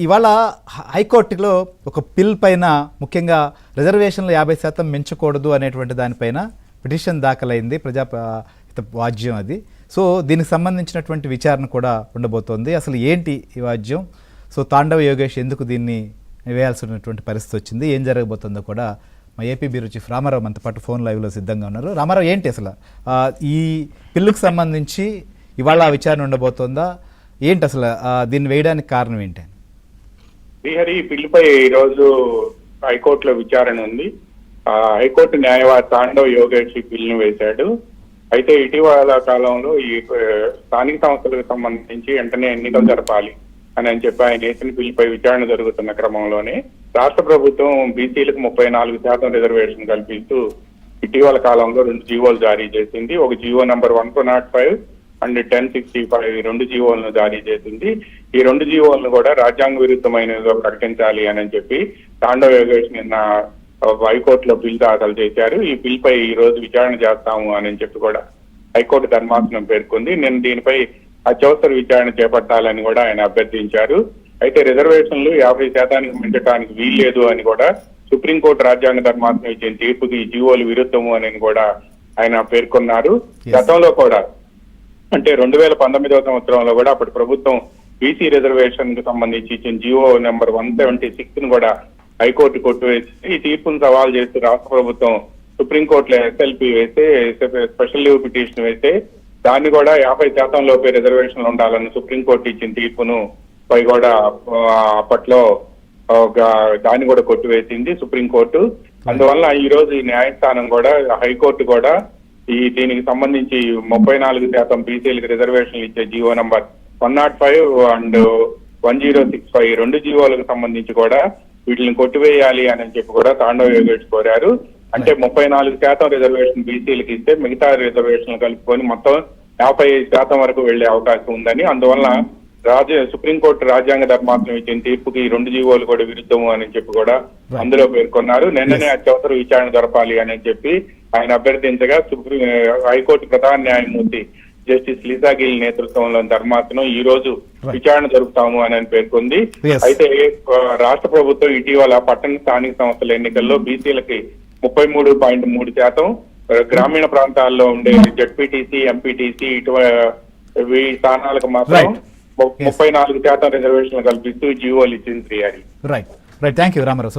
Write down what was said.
ఇవాళ హైకోర్టులో ఒక బిల్ పైన ముఖ్యంగా రిజర్వేషన్లు 50% మించకూడదు అనేటువంటి దానిపైన పిటిషన్ దాఖలైంది. వాజ్యం అది. సో దీనికి సంబంధించినటువంటి విచారణ కూడా ఉండబోతోంది. అసలు ఏంటి ఈ వాజ్యం? సో తాండవ యోగేష్ ఎందుకు దీన్ని వేయాల్సినటువంటి పరిస్థితి వచ్చింది, ఏం జరగబోతుందో కూడా మా ఏపీ బ్యూరో చీఫ్ రామారావు మనతో పాటు ఫోన్ లైవ్లో సిద్ధంగా ఉన్నారు. రామారావు, ఏంటి అసలు ఈ బిల్లుకు సంబంధించి ఇవాళ విచారణ ఉండబోతోందా? ఏంటి అసలు దీన్ని వేయడానికి కారణం ఏంటి? శ్రీహరి, ఈ బిల్లుపై ఈరోజు హైకోర్టులో విచారణ ఉంది. హైకోర్టు న్యాయవాది తాండవ యోగేష్ ఈ బిల్లును వేశాడు. అయితే ఇటీవల కాలంలో ఈ స్థానిక సంస్థలకు సంబంధించి వెంటనే ఎన్నికలు జరపాలి అని చెప్పి ఆయన వేసిన బిల్లుపై విచారణ జరుగుతున్న క్రమంలోనే రాష్ట్ర ప్రభుత్వం బీసీలకు 34% రిజర్వేషన్ కల్పిస్తూ ఇటీవల కాలంలో 2 జీవోలు జారీ చేసింది. ఒక జీవో నంబర్ 105 అండ్ 1065 2 జీవోలను జారీ చేసింది. ఈ 2 జీవోలను కూడా రాజ్యాంగ విరుద్ధమైనదిగా ప్రకటించాలి అని చెప్పి తాండవ యోగేష్ నిన్న హైకోర్టులో బిల్ దాఖలు చేశారు. ఈ బిల్ పై ఈ రోజు విచారణ చేస్తాము అని చెప్పి కూడా హైకోర్టు ధర్మాసనం పేర్కొంది. నేను దీనిపై అత్యవసర విచారణ చేపట్టాలని కూడా ఆయన అభ్యర్థించారు. అయితే రిజర్వేషన్లు 50% మించడానికి వీల్లేదు అని కూడా సుప్రీంకోర్టు రాజ్యాంగ ధర్మాసనం ఇచ్చిన తీర్పుకి ఈ జీవోలు విరుద్ధము అని కూడా ఆయన పేర్కొన్నారు. గతంలో కూడా అంటే 2019వ సంవత్సరంలో కూడా అప్పటి ప్రభుత్వం బీసీ రిజర్వేషన్ కు సంబంధించి ఇచ్చిన జీవో నెంబర్ 176 ను కూడా హైకోర్టు కొట్టివేసి ఈ తీర్పును సవాల్ చేస్తూ రాష్ట్ర ప్రభుత్వం సుప్రీంకోర్టులో ఎస్ఎల్పి వేస్తే, స్పెషల్ లీవ్ పిటిషన్ వేస్తే దాన్ని కూడా 50% లోపే రిజర్వేషన్లు ఉండాలని సుప్రీంకోర్టు ఇచ్చిన తీర్పును పై కూడా అప్పట్లో దాన్ని కూడా కొట్టివేసింది సుప్రీంకోర్టు. అందువల్ల ఈ రోజు ఈ న్యాయస్థానం కూడా హైకోర్టు కూడా దీనికి సంబంధించి 34% బీసీలకు రిజర్వేషన్లు ఇచ్చే జీవో నంబర్ 105 అండ్ 1065 2 జీవోలకు సంబంధించి కూడా వీటిని కొట్టివేయాలి అని చెప్పి కూడా తాండవ యోగేష్ కోరారు. అంటే 34% రిజర్వేషన్ బీసీలకు ఇస్తే మిగతా రిజర్వేషన్లు కలుపుకొని మొత్తం 50% వరకు వెళ్లే అవకాశం ఉందని, అందువల్ల సుప్రీంకోర్టు రాజ్యాంగ ధర్మాసనం ఇచ్చిన తీర్పుకి ఈ 2 జీవోలు కూడా విరుద్ధము అని చెప్పి కూడా అందులో పేర్కొన్నారు. నిన్ననే అత్యవసర విచారణ జరపాలి అని చెప్పి ఆయన అభ్యర్థించగా హైకోర్టు ప్రధాన న్యాయమూర్తి జస్టిస్ లీసా గిల్ నేతృత్వంలో ధర్మాసనం ఈ రోజు విచారణ జరుపుతాము అని పేర్కొంది. అయితే రాష్ట్ర ప్రభుత్వం ఇటీవల పట్టణ స్థానిక సంస్థల ఎన్నికల్లో బీసీలకి 33.3%, గ్రామీణ ప్రాంతాల్లో ఉండే జెడ్పీటీసీ, ఎంపీటీసీ ఈ స్థానాలకు మాత్రం 34% రిజర్వేషన్ కల్పిస్తూ జీవోలు ఇచ్చింది. రైట్. Thank you Ramarao.